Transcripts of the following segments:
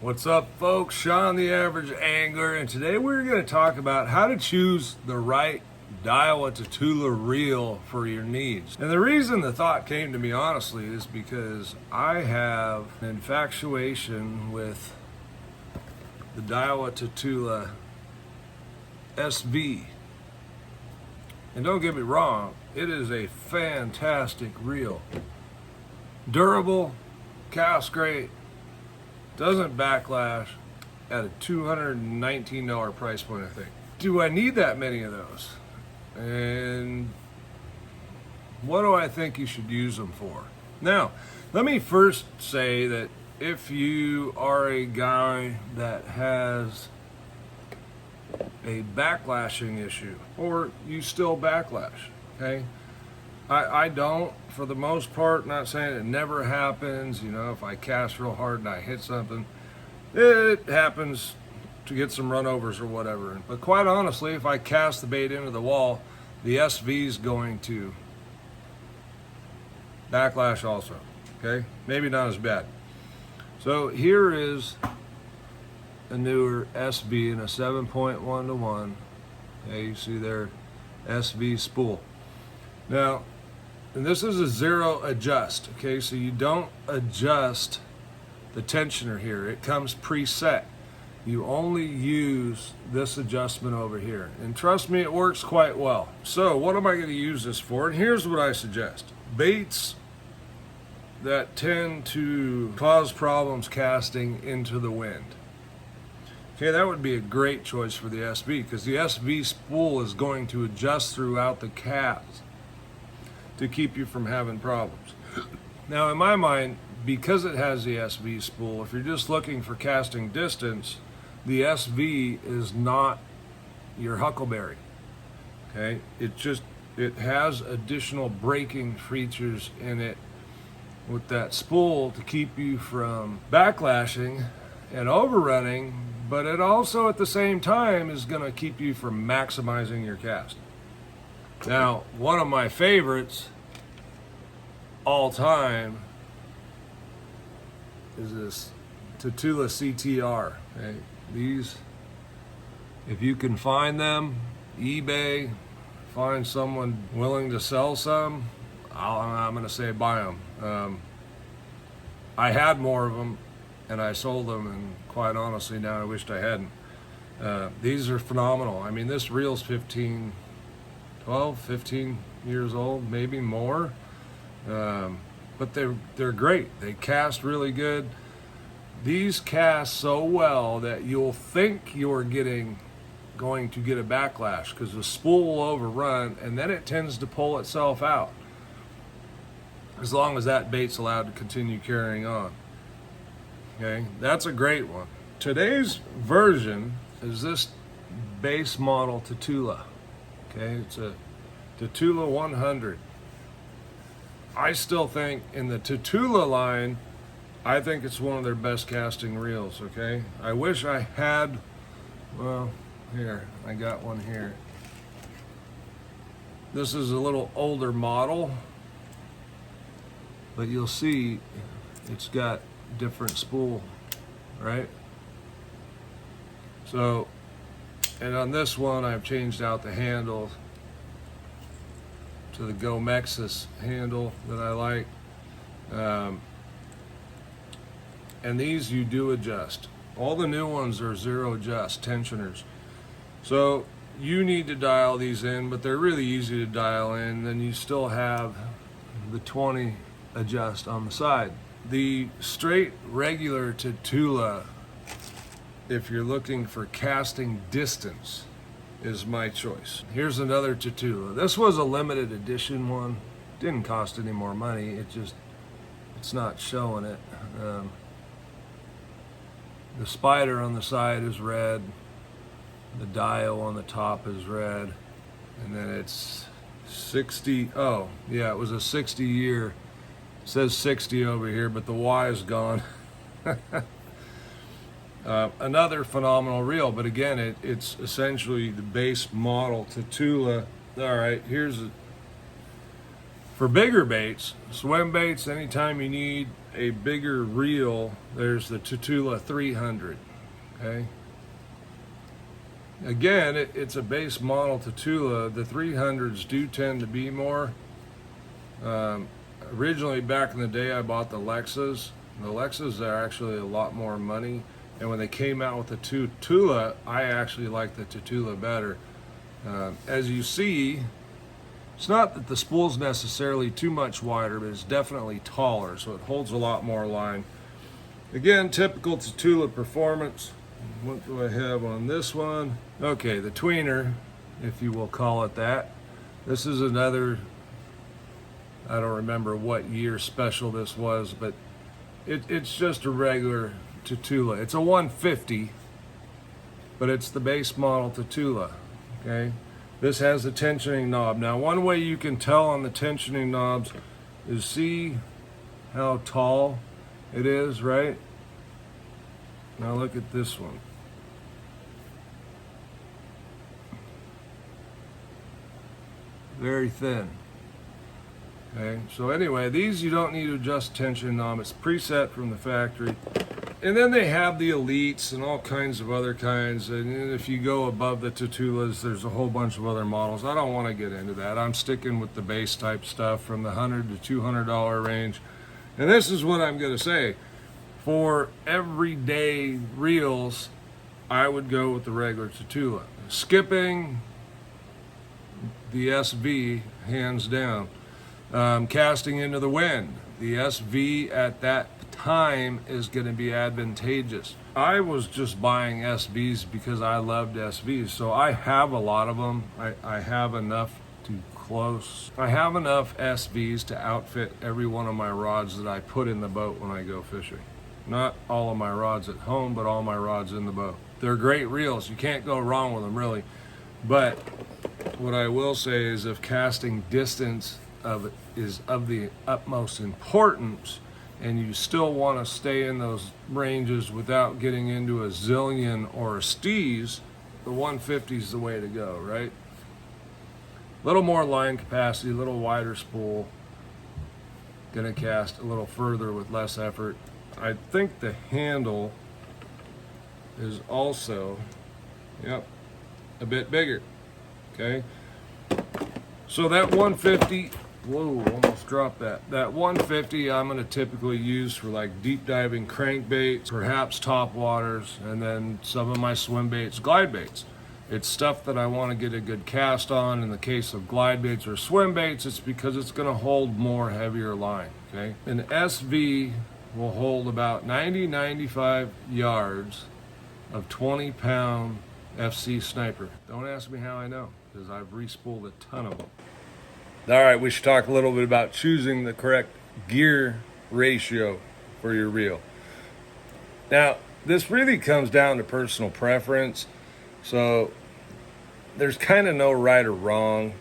What's up, folks? Sean the Average Angler, and today we're going to talk about how to choose the right Daiwa Tatula reel for your needs. And the reason the thought came to me, honestly, is because I have an infatuation with the Daiwa Tatula SV. And don't get me wrong, it is a fantastic reel. Durable, cast great, doesn't backlash, at a $219 price point, I think. Do I need that many of those? And what do I think you should use them for? Now, let me first say that if you are a guy that has a backlashing issue, or you still backlash, okay? I don't, for the most part. Not saying it never happens. You know, if I cast real hard and I hit something, it happens to get some runovers or whatever. But quite honestly, if I cast the bait into the wall, the SV is going to backlash also, okay? Maybe not as bad. So here is a newer SV in a 7.1 to 1. Okay, you see there, SV spool. Now, and this is a zero adjust, okay? So you don't adjust the tensioner here. It comes preset. You only use this adjustment over here. And trust me, it works quite well. So what am I going to use this for? And here's what I suggest. Baits that tend to cause problems casting into the wind. Okay, that would be a great choice for the SV, because the SV spool is going to adjust throughout the cast to keep you from having problems. Now, in my mind, because it has the SV spool, if you're just looking for casting distance, the SV is not your Huckleberry. Okay, it has additional braking features in it with that spool to keep you from backlashing and overrunning, but it also at the same time is going to keep you from maximizing your cast. Now, one of my favorites all time is this Tatula CTR. Okay? These, if you can find them, eBay, find someone willing to sell some, I'm going to say buy them. I had more of them and I sold them, and quite honestly now I wished I hadn't. These are phenomenal. I mean, this reel's 15 years old, maybe more. But they're great. They cast really good. These cast so well that you'll think you're going to get a backlash, because the spool will overrun and then it tends to pull itself out, as long as that bait's allowed to continue carrying on. Okay, that's a great one. Today's version is this base model Tatula. Okay, it's a Tatula 100. I still think in the Tatula line, I think it's one of their best casting reels, okay? I wish I had, well, here, I got one here. This is a little older model, but you'll see it's got different spool, right? So, and on this one, I've changed out the handle to the Gomexus handle that I like. And these you do adjust. All the new ones are zero adjust tensioners. So you need to dial these in, but they're really easy to dial in. Then you still have the 20 adjust on the side. The straight regular Tatula, if you're looking for casting distance, is my choice. Here's another Tatula. This was a limited edition one. Didn't cost any more money. It's not showing it. The spider on the side is red. The dial on the top is red. And then it's 60. Oh, yeah, it was a 60 year. It says 60 over here, but the Y is gone. Another phenomenal reel, but again, it's essentially the base model Tatula. All right, here's a For bigger baits, swim baits, anytime you need a bigger reel, there's the Tatula 300, okay? Again, it's a base model Tatula. The 300s do tend to be more. Originally, back in the day, I bought the Lexas. The Lexas are actually a lot more money. And when they came out with the Tatula, I actually like the Tatula better. As you see, it's not that the spool's necessarily too much wider, but it's definitely taller, so it holds a lot more line. Again, typical Tatula performance. What do I have on this one? Okay, the tweener, if you will call it that. This is another, I don't remember what year special this was, but it's just a regular Tatula. It's a 150, but it's the base model Tatula, okay? This has a tensioning knob. Now, one way you can tell on the tensioning knobs is see how tall it is, right? Now look at this one. Very thin. Okay, so anyway, these you don't need to adjust tension knob. It's preset from the factory. And then they have the Elites and all kinds of other kinds. And if you go above the Tatulas, there's a whole bunch of other models. I don't want to get into that. I'm sticking with the base type stuff from the $100 to $200 range. And this is what I'm going to say. For everyday reels, I would go with the regular Tatula. Skipping the SV, hands down. Casting into the wind, the SV at that time is going to be advantageous. I was just buying SVs because I loved SVs, so I have a lot of them. I have enough I have enough SVs to outfit every one of my rods that I put in the boat when I go fishing. Not all of my rods at home, but all my rods in the boat. They're great reels. You can't go wrong with them, really. But what I will say is if casting distance is of the utmost importance and you still want to stay in those ranges without getting into a zillion or a steez, the 150 is the way to go, right? A little more line capacity, a little wider spool, gonna cast a little further with less effort. I think the handle is also, yep, a bit bigger, okay? So that 150, whoa, almost dropped that. That 150 I'm gonna typically use for like deep diving crankbaits, perhaps top waters, and then some of my swim baits, glide baits. It's stuff that I want to get a good cast on. In the case of glide baits or swim baits, it's because it's gonna hold more heavier line, okay? An SV will hold about 90-95 yards of 20-pound FC sniper. Don't ask me how I know, because I've respooled a ton of them. All right, we should talk a little bit about choosing the correct gear ratio for your reel. Now, this really comes down to personal preference, so there's kind of no right or wrong,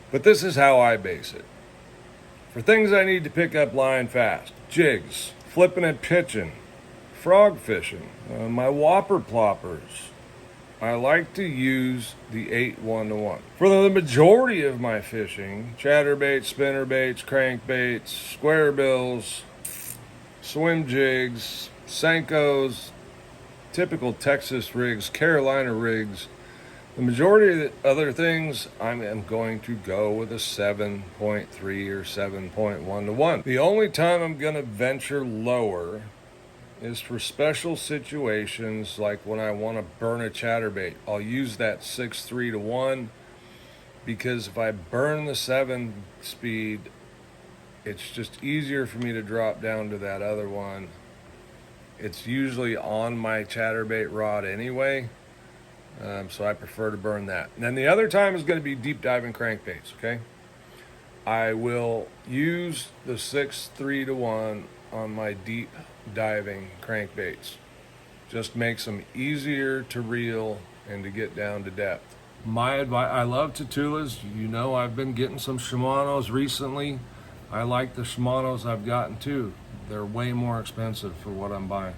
but this is how I base it. For things I need to pick up line fast, jigs, flipping and pitching, frog fishing, my whopper ploppers, I like to use the 8 1-to-1. For the majority of my fishing, chatterbaits, spinnerbaits, crankbaits, square bills, swim jigs, Senkos, typical Texas rigs, Carolina rigs, the majority of the other things, I am going to go with a 7.3 or 7.1-to-1. The only time I'm going to venture lower is for special situations like when I want to burn a chatterbait. I'll use that 6.3-to-1 because if I burn the 7 speed, it's just easier for me to drop down to that other one. It's usually on my chatterbait rod anyway, so I prefer to burn that. And then the other time is going to be deep diving crankbaits, okay? I will use the 6.3-to-1 on my deep diving crankbaits. Just makes them easier to reel and to get down to depth. My advice, I love Tatulas. You know, I've been getting some Shimanos recently. I like the Shimanos I've gotten too. They're way more expensive for what I'm buying.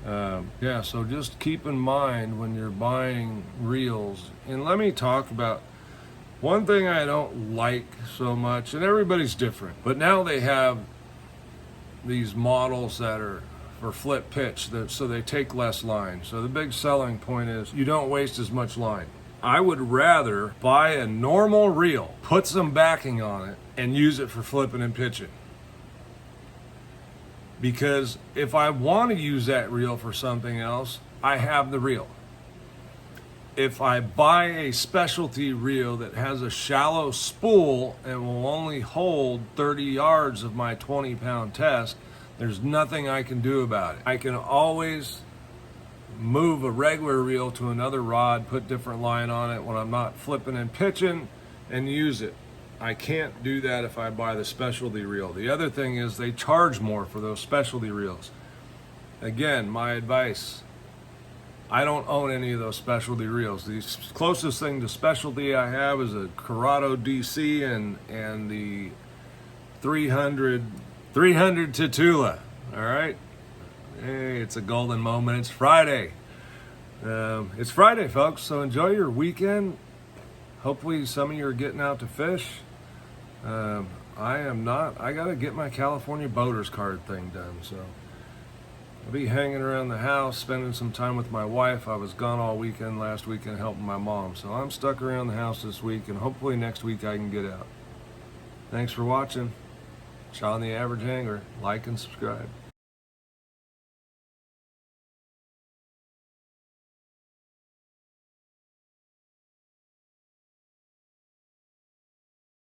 Yeah, so just keep in mind when you're buying reels, and let me talk about One thing I don't like so much, and everybody's different, but now they have these models that are for flip pitch, so they take less line. So the big selling point is you don't waste as much line. I would rather buy a normal reel, put some backing on it, and use it for flipping and pitching. Because if I want to use that reel for something else, I have the reel. If I buy a specialty reel that has a shallow spool and will only hold 30 yards of my 20-pound test, there's nothing I can do about it. I can always move a regular reel to another rod, put different line on it when I'm not flipping and pitching, and use it. I can't do that if I buy the specialty reel. The other thing is they charge more for those specialty reels. Again, my advice, I don't own any of those specialty reels. The closest thing to specialty I have is a Corrado DC and the 300 Tatula. All right. Hey, it's a golden moment. It's Friday. It's Friday, folks. So enjoy your weekend. Hopefully some of you are getting out to fish. I am not. I got to get my California boaters card thing done. So I'll be hanging around the house, spending some time with my wife. I was gone all weekend last weekend helping my mom. So I'm stuck around the house this week, and hopefully next week I can get out. Thanks for watching. Sean the Average Angler. Like and subscribe.